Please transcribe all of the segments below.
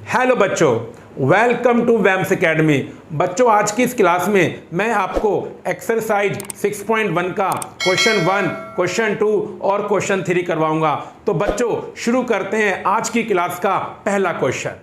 Hello बच्चों, welcome to वैम्स academy. बच्चों, आज की इस क्लास में मैं आपको एक्सरसाइज 6.1 का क्वेश्चन 1, क्वेश्चन 2 और क्वेश्चन 3 करवाऊंगा। तो बच्चों शुरू करते हैं आज की क्लास का पहला क्वेश्चन।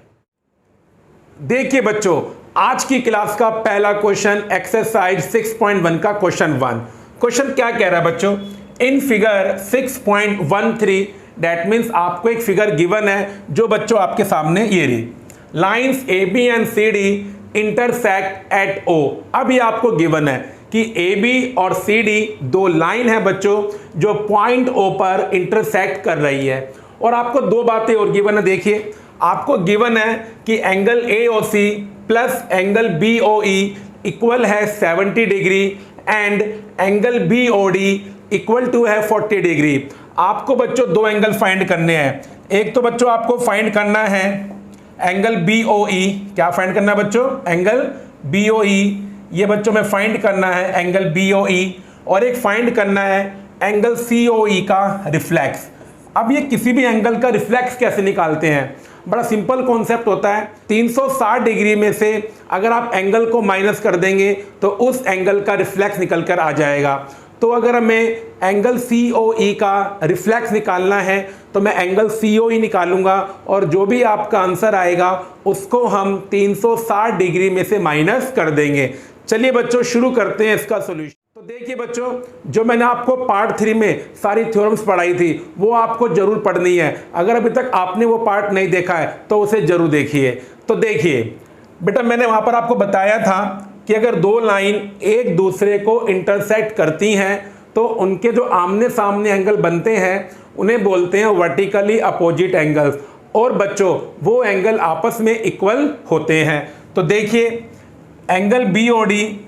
देखिए बच्चों, आज की क्लास का पहला क्वेश्चन एक्सरसाइज 6.1 का क्वेश्चन 1। क्वेश्चन क्या कह रहा है बच्चों? इन फिगर 6.13 दैट मीन्स आपको एक फिगर गिवन है जो बच्चों आपके सामने ये रही, lines A B and C D intersect at O. अब ये आपको गिवन है कि ए बी और सी डी दो लाइन है बच्चों जो पॉइंट ओ पर इंटरसेक्ट कर रही है। और आपको दो बातें और गिवन है। देखिए, आपको गिवन है कि angle A O C plus angle B O E equal है 70 degree and angle B O D equal to है 40 डिग्री। आपको बच्चों दो एंगल फाइंड करने हैं। एक तो बच्चों आपको फाइंड करना है एंगल बी ओ ई। क्या फाइंड करना है बच्चों? एंगल बी ओ ई। ये बच्चों में फाइंड करना है एंगल बी ओ ई। और एक फाइंड करना है एंगल सी ओ ई का रिफ्लेक्स। अब ये किसी भी एंगल का रिफ्लेक्स कैसे निकालते हैं? बड़ा सिंपल कॉन्सेप्ट होता है। 360 डिग्री में से अगर आप एंगल को माइनस कर देंगे तो उस एंगल का रिफ्लेक्स निकल कर आ जाएगा। तो अगर हमें एंगल सी ओ ई का रिफ्लेक्स निकालना है तो मैं एंगल सी ओ ई निकालूंगा और जो भी आपका आंसर आएगा उसको हम 360 डिग्री में से माइनस कर देंगे। चलिए बच्चों शुरू करते हैं इसका सॉल्यूशन। तो देखिए बच्चों, जो मैंने आपको पार्ट 3 में सारी थ्योरम्स पढ़ाई थी वो आपको जरूर पढ़नी है। अगर अभी तक आपने वो पार्ट नहीं देखा है तो उसे जरूर देखिए। तो देखिए बेटा, मैंने वहां पर आपको बताया था कि अगर दो लाइन एक दूसरे को इंटरसेक्ट करती हैं तो उनके जो आमने सामने एंगल बनते हैं उन्हें बोलते हैं वर्टिकली अपोजिट एंगल्स। और बच्चों वो एंगल आपस में इक्वल होते हैं। तो देखिए, एंगल बी ओ डी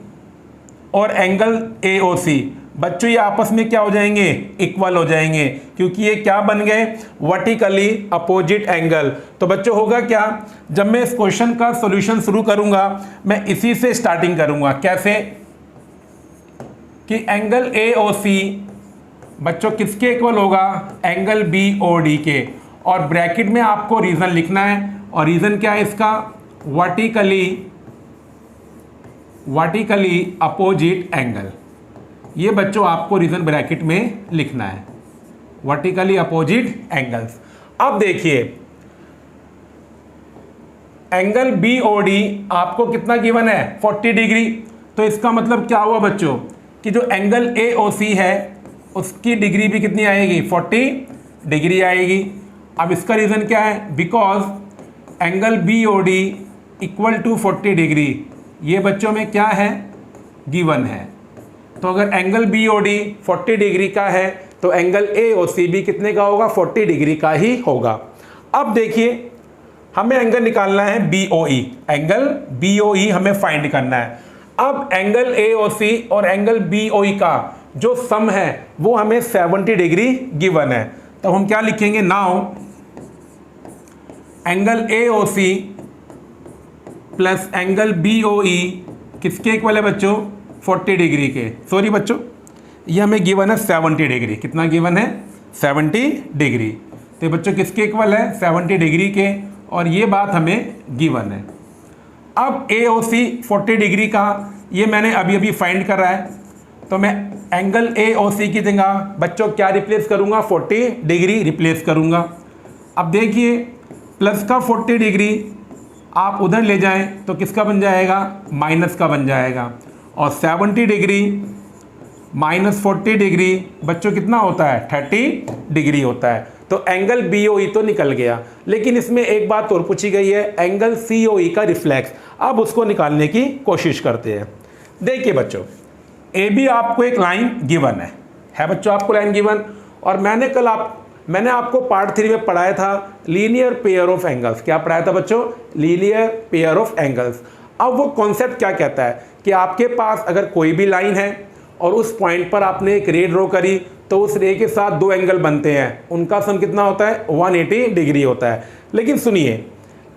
और एंगल ए ओ सी बच्चों ये आपस में क्या हो जाएंगे? इक्वल हो जाएंगे, क्योंकि ये क्या बन गए? Vertically opposite angle. तो बच्चों होगा क्या, जब मैं इस क्वेश्चन का सॉल्यूशन शुरू करूंगा मैं इसी से स्टार्टिंग करूंगा। कैसे? कि एंगल ए ओ सी बच्चों किसके इक्वल होगा? एंगल बी ओ डी के। और ब्रैकेट में आपको रीजन लिखना है, और रीजन क्या है इसका? Vertically opposite angle. ये बच्चों आपको रीजन ब्रैकेट में लिखना है, वर्टिकली अपोजिट एंगल्स। अब देखिए, एंगल बी ओ डी आपको कितना गिवन है? 40 डिग्री। तो इसका मतलब क्या हुआ बच्चों कि जो एंगल ए ओ सी है उसकी डिग्री भी कितनी आएगी? 40 डिग्री आएगी। अब इसका रीजन क्या है? Because angle B O D equal to 40 degree. ये बच्चों में क्या है? गिवन है। तो अगर angle B O D 40 degree का है तो एंगल ए ओ सी भी कितने का होगा? 40 डिग्री का ही होगा। अब देखिए, हमें एंगल निकालना है बी ओ ई। एंगल बी ओ ई हमें फाइंड करना है। अब एंगल ए ओ सी और एंगल बी ओ ई का जो सम है वो हमें 70 डिग्री गिवन है। तो हम क्या लिखेंगे? Now angle A O C plus angle B O E किसके इक्वल है बच्चों? 40 डिग्री के। सॉरी बच्चों, ये हमें गिवन है 70 डिग्री। कितना गिवन है? 70 डिग्री। तो बच्चों किसके इक्वल है? 70 डिग्री के। और ये बात हमें गिवन है। अब ए ओ सी 40 डिग्री का ये मैंने अभी अभी फाइंड करा है। तो मैं एंगल ए ओ सी की जगह बच्चों क्या रिप्लेस करूँगा? 40 डिग्री रिप्लेस करूँगा। अब देखिए, प्लस का 40 डिग्री आप उधर ले जाएं तो किसका बन जाएगा? माइनस का बन जाएगा। और 70 डिग्री माइनस 40 डिग्री बच्चों कितना होता है? 30 डिग्री होता है। तो एंगल बी ओ ई तो निकल गया, लेकिन इसमें एक बात और पूछी गई है, एंगल सी ओ ई का रिफ्लेक्स। अब उसको निकालने की कोशिश करते हैं। देखिए बच्चों, ए बी आपको एक लाइन गिवन है बच्चों, आपको लाइन गिवन। और मैंने आपको पार्ट 3 में पढ़ाया था लीनियर पेयर ऑफ एंगल्स। क्या पढ़ाया था बच्चों? Linear pair of angles. अब वो कॉन्सेप्ट क्या कहता है कि आपके पास अगर कोई भी लाइन है और उस पॉइंट पर आपने एक रे ड्रॉ करी तो उस रे के साथ दो एंगल बनते हैं, उनका सम कितना होता है? 180 डिग्री होता है। लेकिन सुनिए,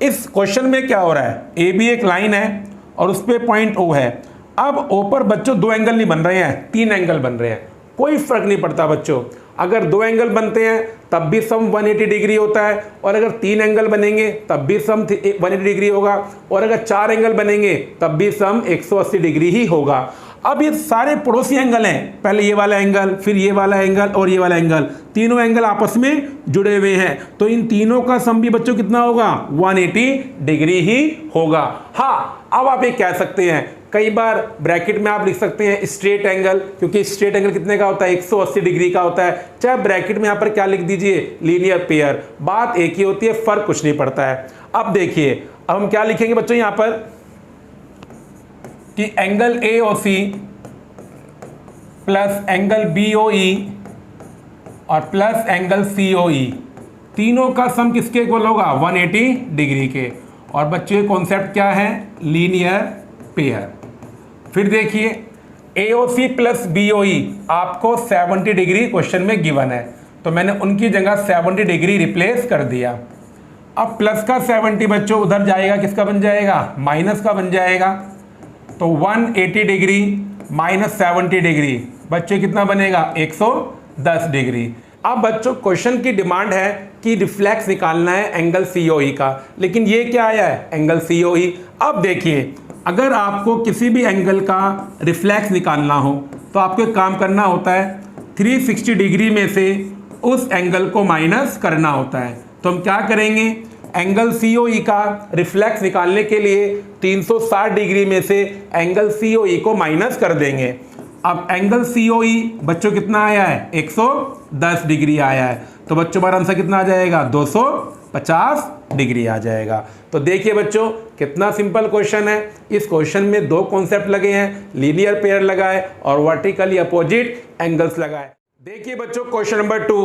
इस क्वेश्चन में क्या हो रहा है? ए बी एक लाइन है और उस पर पॉइंट ओ है। अब ओ पर बच्चों दो एंगल नहीं बन रहे हैं, तीन एंगल बन रहे हैं। कोई फर्क नहीं पड़ता बच्चों, अगर 2 एंगल बनते हैं तब भी सम 180 डिग्री होता है, और अगर 3 एंगल बनेंगे तब भी सम 180 डिग्री होगा, और अगर 4 एंगल बनेंगे तब भी सम 180 डिग्री ही होगा। अब ये सारे पड़ोसी एंगल हैं, पहले ये वाला एंगल, फिर ये वाला एंगल और ये वाला एंगल, तीनों एंगल आपस में जुड़े हुए हैं, तो इन तीनों का सम भी बच्चों कितना होगा? 180 डिग्री ही होगा। हाँ, अब आप ये कह सकते हैं, कई बार ब्रैकेट में आप लिख सकते हैं स्ट्रेट एंगल, क्योंकि स्ट्रेट एंगल कितने का होता है? 180 डिग्री का होता है। चाहे ब्रैकेट में यहाँ पर क्या लिख दीजिए? लीनियर पेयर, बात एक ही होती है, फर्क कुछ नहीं पड़ता है। अब देखिए, अब हम क्या लिखेंगे बच्चों यहाँ पर कि angle AOC plus angle BOE और प्लस एंगल COE, तीनों का सम किसके इक्वल होगा? 180 डिग्री के। और बच्चों ये कॉन्सेप्ट क्या है? Linear pair. फिर देखिए AOC प्लस BOE आपको 70 डिग्री क्वेश्चन में गिवन है, तो मैंने उनकी जगह 70 डिग्री रिप्लेस कर दिया। अब प्लस का 70 बच्चों उधर जाएगा, किसका बन जाएगा? माइनस का बन जाएगा। तो 180 डिग्री माइनस 70 डिग्री बच्चों कितना बनेगा? 110 डिग्री। अब बच्चों क्वेश्चन की डिमांड है कि रिफ्लेक्स निकालना है एंगल COE का, लेकिन ये क्या आया है? Angle COE। अब देखिए, अगर आपको किसी भी एंगल का रिफ्लेक्स निकालना हो तो आपको एक काम करना होता है, 360 डिग्री में से उस एंगल को माइनस करना होता है। तो हम क्या करेंगे? एंगल COE का रिफ्लेक्स निकालने के लिए 360 डिग्री में से एंगल COE को माइनस कर देंगे। अब एंगल COE बच्चों कितना आया है? 110 डिग्री आया है, तो बच्चों हमारा आंसर कितना आ जाएगा? 250 डिग्री आ जाएगा। तो देखिए बच्चों, कितना सिंपल क्वेश्चन है। इस क्वेश्चन में 2 कॉन्सेप्ट लगे हैं, लीनियर पेयर लगाए और वर्टिकली अपोजिट एंगल्स लगाए। देखिए बच्चों question number 2,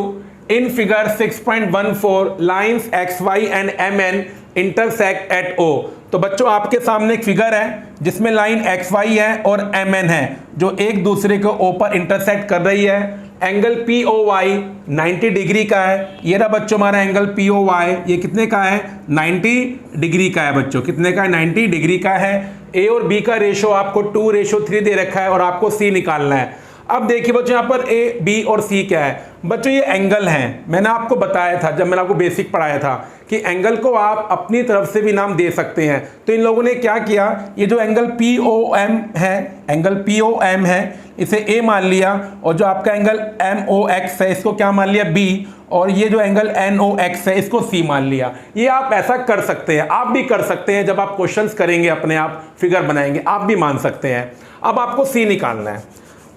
in figure 6.14 lines XY and MN intersect at O। तो बच्चों आपके सामने एक फिगर है जिसमें लाइन XY है और MN है जो एक दूसरे को O पर इंटरसेक्ट कर रही है। एंगल POY 90 डिग्री का है। ये रहा बच्चों हमारा एंगल POY, ये कितने का है? 90 डिग्री का है बच्चों। कितने का है? 90 डिग्री का है। A और B का रेशो आपको 2:3 दे रखा है और आपको C निकालना है। अब देखिए बच्चों यहाँ पर A, B और C क्या है? बच्चों ये एंगल हैं। मैंने आपको बताया था जब मैंने आपको बेसिक पढ़ाया था कि एंगल को आप अपनी तरफ से भी नाम दे सकते हैं। तो इन लोगों ने क्या किया, ये जो एंगल POM है, एंगल POM है, इसे A मान लिया, और जो आपका एंगल MOX है इसको क्या मान लिया? B, और ये जो एंगल NOX है इसको C मान लिया। ये आप ऐसा कर सकते हैं, आप भी कर सकते हैं। जब आप क्वेश्चंस करेंगे अपने आप फिगर बनाएंगे, आप भी मान सकते हैं। अब आपको C निकालना है।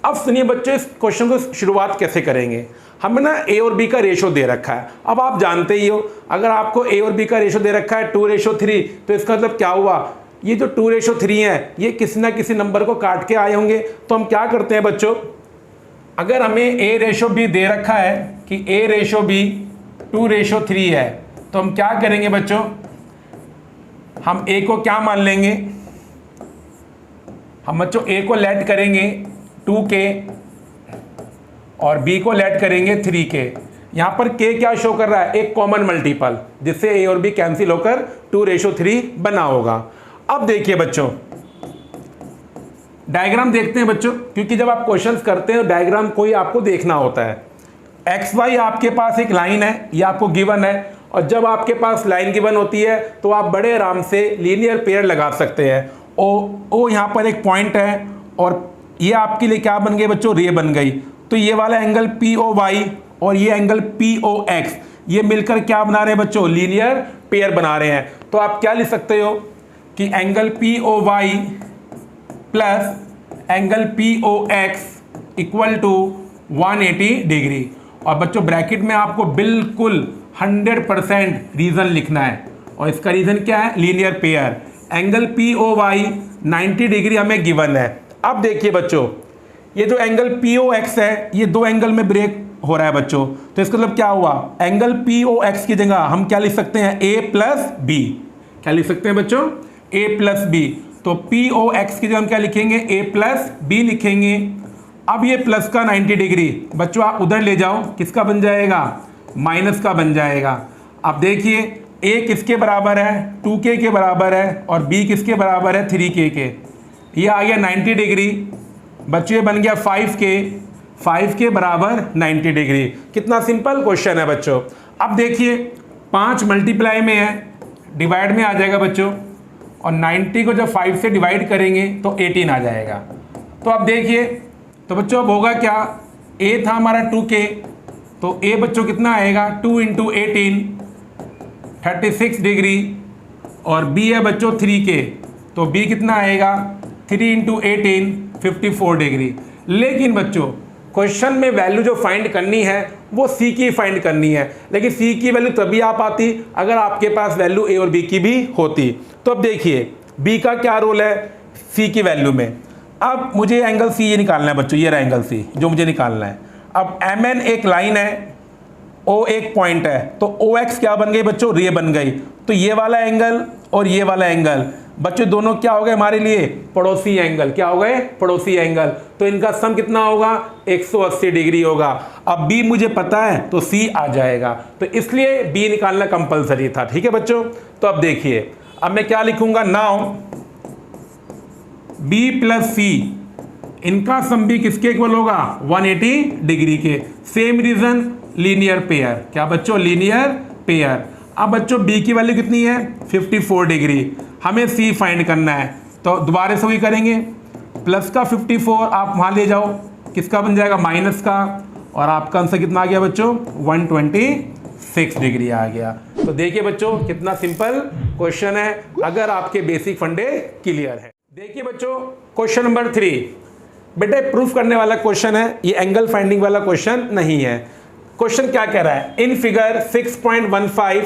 अब सुनिए बच्चों, इस क्वेश्चन को शुरुआत कैसे करेंगे। हमें ना A और B का रेशो दे रखा है। अब आप जानते ही हो, अगर आपको A और B का रेशो दे रखा है 2:3, तो इसका मतलब क्या हुआ? ये जो 2:3 है ये किसी ना किसी नंबर को काट के आए होंगे। तो हम क्या करते हैं बच्चों, अगर हमें A/B दे रखा है कि A/B 2:3 है, तो हम क्या करेंगे बच्चों, हम A को क्या मान लेंगे? हम बच्चों A को लेट करेंगे 2K और B को लेट करेंगे 3K। यहाँ पर K क्या शो कर रहा है? एक कॉमन मल्टीपल, जिससे A और B कैंसिल होकर 2:3 बना होगा। अब देखिए बच्चों, डायग्राम देखते हैं बच्चों, क्योंकि जब आप क्वेश्चंस करते हैं डायग्राम कोई आपको देखना होता है। XY आपके पास एक लाइन है, ये आपको गिवन है, और जब आपके पास लाइन गिवन होती है तो आप बड़े आराम से लीनियर पेयर लगा सकते हैं। O यहाँ पर एक पॉइंट है, और ये आपके लिए क्या बन गई बच्चों? रे बन गई। तो ये वाला एंगल POY और ये एंगल POX ये मिलकर क्या बना रहे हैं बच्चों? लीनियर पेयर बना रहे हैं। तो आप क्या लिख सकते हो कि angle POY plus angle POX equal to 180 degree. और बच्चों ब्रैकेट में आपको बिल्कुल 100% रीजन लिखना है, और इसका रीजन क्या है? Linear pair. Angle POY 90 degree हमें गिवन है। अब देखिए बच्चों, ये जो एंगल POX है ये 2 एंगल में ब्रेक हो रहा है बच्चों। तो इसका मतलब क्या हुआ? एंगल POX की जगह हम क्या लिख सकते हैं? A plus B। क्या लिख सकते हैं बच्चों? A plus B। तो POX की जगह हम क्या लिखेंगे? A प्लस B लिखेंगे। अब ये प्लस का 90 डिग्री बच्चों आप उधर ले जाओ, किसका बन जाएगा? माइनस का बन जाएगा। अब देखिए A किसके बराबर है? 2K के बराबर है, और B किसके बराबर है? 3K के। ये आ गया 90 डिग्री बच्चों, ये बन गया 5K। 5 के बराबर 90 डिग्री। कितना सिंपल क्वेश्चन है बच्चों। अब देखिए 5 मल्टीप्लाई में है, डिवाइड में आ जाएगा बच्चों, और 90 को जब 5 से डिवाइड करेंगे तो 18 आ जाएगा। तो अब देखिए, तो बच्चों अब होगा क्या, a था हमारा 2k, तो a बच्चों कितना आएगा 2 × 18 36 डिग्री, और b है बच्चों 3k, तो b कितना आएगा 3 × 18 54 डिग्री। लेकिन बच्चों क्वेश्चन में वैल्यू जो फाइंड करनी है वो c की फाइंड करनी है, लेकिन c की वैल्यू तभी आ पाती अगर आपके पास वैल्यू a और b की भी होती। तो अब देखिए b का क्या रोल है c की वैल्यू में। अब मुझे एंगल c ये निकालना है बच्चों, ये रहा एंगल c जो मुझे निकालना है। अब mn एक लाइन है, o एक पॉइंट है, तो ox क्या बन गई बच्चों, रे बन गई। तो ये वाला एंगल और ये वाला एंगल बच्चों दोनों क्या हो गए हमारे लिए, पड़ोसी एंगल। क्या हो गए, पड़ोसी एंगल। तो इनका सम कितना होगा 180 डिग्री होगा। अब b मुझे पता है तो c आ जाएगा, तो इसलिए b निकालना कंपलसरी था। ठीक है बच्चों। तो अब देखिए, अब मैं क्या लिखूंगा, नाउ b + c इनका सम भी किसके इक्वल होगा 180 डिग्री के। Same reason, linear pair. क्या बच्चों, लीनियर पेयर। अब बच्चों b की वैल्यू कितनी है 54 डिग्री, हमें c फाइंड करना है। तो दोबारा से वही करेंगे, प्लस का 54 आप वहाँ ले जाओ, किसका बन जाएगा माइनस का, और आपका आंसर कितना आ गया बच्चों 126 डिग्री आ गया। तो देखिए बच्चों कितना सिंपल क्वेश्चन है अगर आपके बेसिक फंडे क्लियर है। देखिए बच्चों क्वेश्चन नंबर 3, बेटे प्रूफ करने वाला क्वेश्चन है, ये एंगल फाइंडिंग वाला क्वेश्चन नहीं है। क्वेश्चन क्या कह रहा है, इन फिगर 6.15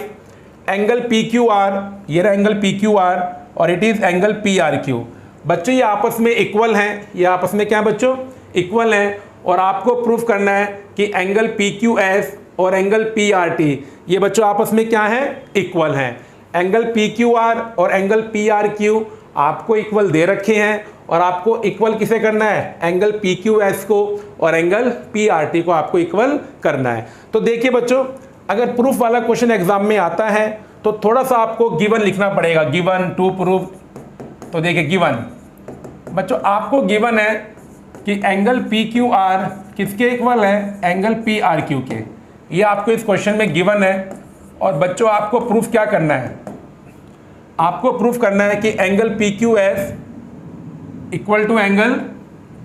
एंगल PQR, ये रहा एंगल PQR और इट इज एंगल PRQ। बच्चों ये आपस में इक्वल हैं, ये आपस में क्या है बच्चों, इक्वल हैं, और आपको प्रूफ करना है कि एंगल PQS और एंगल PRT ये बच्चों आपस में क्या है, इक्वल हैं। एंगल PQR और एंगल PRQ आपको इक्वल दे रखे हैं, और आपको इक्वल किसे करना है, एंगल PQS को और एंगल PRT को आपको इक्वल करना है। तो देखिए बच्चों, अगर प्रूफ वाला क्वेश्चन एग्जाम में आता है तो थोड़ा सा आपको गिवन लिखना पड़ेगा, गिवन टू प्रूफ। तो देखिए गिवन बच्चों आपको गिवन है कि एंगल PQR किसके इक्वल है, एंगल PRQ के। ये आपको इस क्वेश्चन में गिवन है, और बच्चों आपको प्रूफ क्या करना है, आपको प्रूफ करना है कि angle PQS equal to angle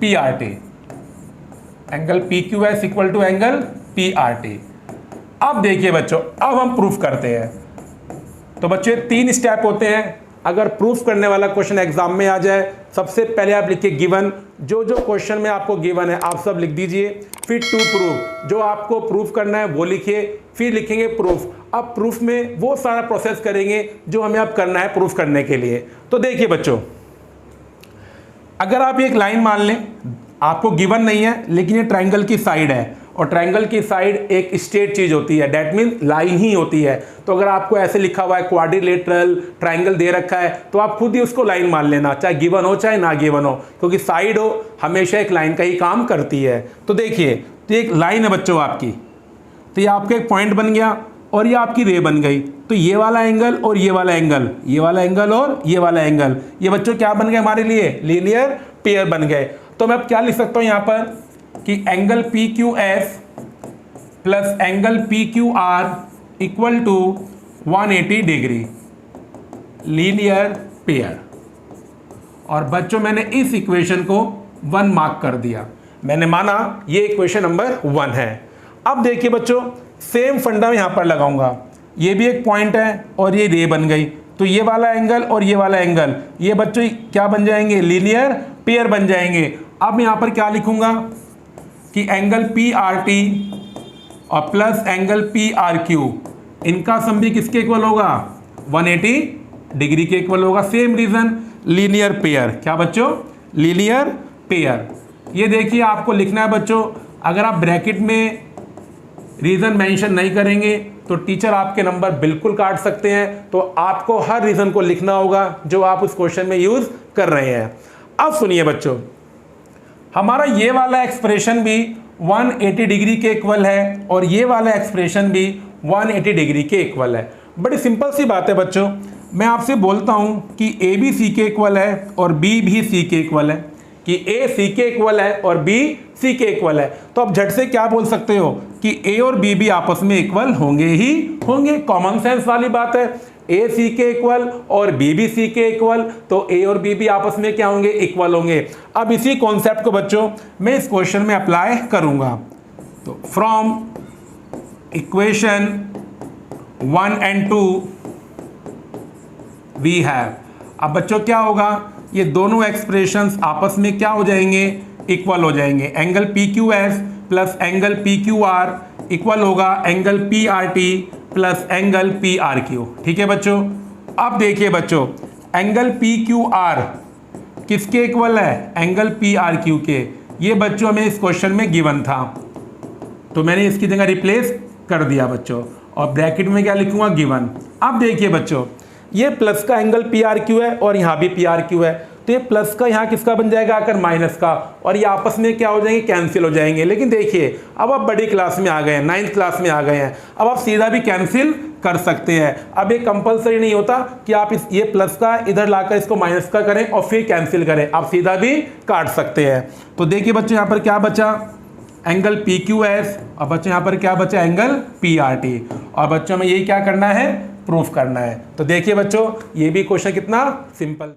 PRT, angle PQS equal to angle PRT। अब देखिए बच्चों, अब हम प्रूफ करते हैं। तो बच्चों 3 स्टेप होते हैं अगर प्रूफ करने वाला क्वेश्चन एग्जाम में आ जाए। सबसे पहले आप लिखिए गिवन, जो जो क्वेश्चन में आपको गिवन है आप सब लिख दीजिए। फिर टू प्रूफ, जो आपको प्रूफ करना है वो लिखिए, फिर लिखेंगे प्रूफ। अब प्रूफ में वो सारा प्रोसेस करेंगे जो हमें अब करना है प्रूफ करने के लिए। तो देखिए बच्चों, अगर आप एक लाइन मान लें, आपको गिवन नहीं है लेकिन ये ट्रायंगल की साइड है, और ट्रायंगल की साइड एक स्ट्रेट चीज होती है, दैट मीन लाइन ही होती है। तो अगर आपको ऐसे लिखा हुआ है क्वाड्रिलेटरल ट्रायंगल दे रखा है तो आप खुद ही उसको लाइन मान लेना, चाहे गिवन हो चाहे ना गिवन हो, क्योंकि साइड हो हमेशा एक लाइन का ही काम करती है। तो देखिए, तो एक लाइन है बच्चों आपकी, तो ये आपका एक पॉइंट बन गया और ये आपकी रे बन गई। तो ये वाला एंगल और ये वाला एंगल, ये वाला एंगल और ये वाला एंगल, ये बच्चों क्या बन गए हमारे लिए, लीनियर पेयर बन गए। तो मैं अब क्या लिख सकता हूं यहां पर कि angle PQS plus angle PQR equal to 180 degree, linear pair. और बच्चों मैंने इस इक्वेशन को 1 मार्क कर दिया, मैंने माना ये इक्वेशन नंबर 1 है। अब देखिए बच्चों, सेम फंडा में यहां पर लगाऊंगा, ये भी एक पॉइंट है और ये रे बन गई। तो ये वाला एंगल और ये वाला एंगल, ये बच्चों क्या बन जाएंगे, लीनियर पेयर बन जाएंगे। अब मैं यहां पर क्या लिखूंगा कि एंगल PRT और प्लस एंगल PRQ इनका सम भी किसके इक्वल होगा, 180 डिग्री के इक्वल होगा। Same reason, linear pair. क्या बच्चों, लीनियर पेयर। ये देखिए आपको लिखना है बच्चों, अगर आप ब्रैकेट में रीजन मेंशन नहीं करेंगे तो टीचर आपके नंबर बिल्कुल काट सकते हैं। तो आपको हर रीजन को लिखना होगा जो आप उस क्वेश्चन में यूज कर रहे हैं। अब सुनिए बच्चों, हमारा ये वाला एक्सप्रेशन भी 180 डिग्री के इक्वल है और ये वाला एक्सप्रेशन भी 180 डिग्री के इक्वल है। बड़ी सिंपल सी बात है बच्चों, मैं आपसे बोलता हूँ कि A भी C के इक्वल है और B भी C के इक्वल है। कि ए सी के इक्वल है और बी सी के इक्वल है, तो आप झट से क्या बोल सकते हो कि ए और बी भी आपस में इक्वल होंगे ही होंगे। कॉमन सेंस वाली बात है, ए सी के इक्वल और बी भी सी के इक्वल, तो ए और बी भी आपस में क्या होंगे, इक्वल होंगे। अब इसी कॉन्सेप्ट को बच्चों मैं इस क्वेश्चन में अप्लाई करूंगा। तो from equation 1 and 2 we have, अब बच्चों क्या होगा, ये दोनों एक्सप्रेशंस आपस में क्या हो जाएंगे, इक्वल हो जाएंगे। Angle P Q S plus angle P Q R equal होगा angle P R T plus angle P R Q. ठीक है बच्चों, अब देखिए बच्चों, एंगल पी क्यू आर किसके इक्वल है, एंगल पी आर क्यू के। ये बच्चों में इस क्वेश्चन में गिवन था, तो मैंने इसकी जगह रिप्लेस कर दिया बच्चों, और ब्रैकेट में क्या लिखूंगा, गिवन। अब देखिए बच्चों, ये प्लस का एंगल पी आर क्यू है और यहाँ भी पी आर क्यू है, तो ये प्लस का यहाँ किसका बन जाएगा आकर, माइनस का, और ये आपस में क्या हो जाएंगे, कैंसिल हो जाएंगे। लेकिन देखिए अब आप बड़ी क्लास में आ गए हैं, 9th क्लास में आ गए हैं, अब आप सीधा भी कैंसिल कर सकते हैं। अब ये कंपलसरी नहीं होता कि आप ये प्लस का इधर लाकर इसको माइनस का करें और फिर कैंसिल करें, आप सीधा भी काट सकते हैं। तो देखिए बच्चों, यहाँ पर क्या बचा, एंगल पी क्यू एस, और बच्चों यहाँ पर क्या बचा, एंगल पी आर टी, और बच्चों में यही क्या करना है, प्रूफ करना है। तो देखिए बच्चों, ये भी क्वेश्चन कितना सिंपल।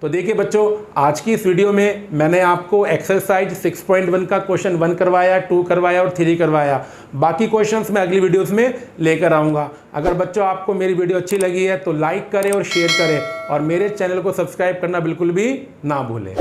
तो देखिए बच्चों, आज की इस वीडियो में मैंने आपको एक्सरसाइज 6.1 का क्वेश्चन 1 करवाया, 2 करवाया और 3 करवाया। बाकी क्वेश्चंस मैं अगली वीडियोस में लेकर आऊँगा। अगर बच्चों आपको मेरी वीडियो अच्छी लगी है तो लाइक करें और शेयर करें, और मेरे चैनल को सब्सक्राइब करना बिल्कुल भी ना भूलें।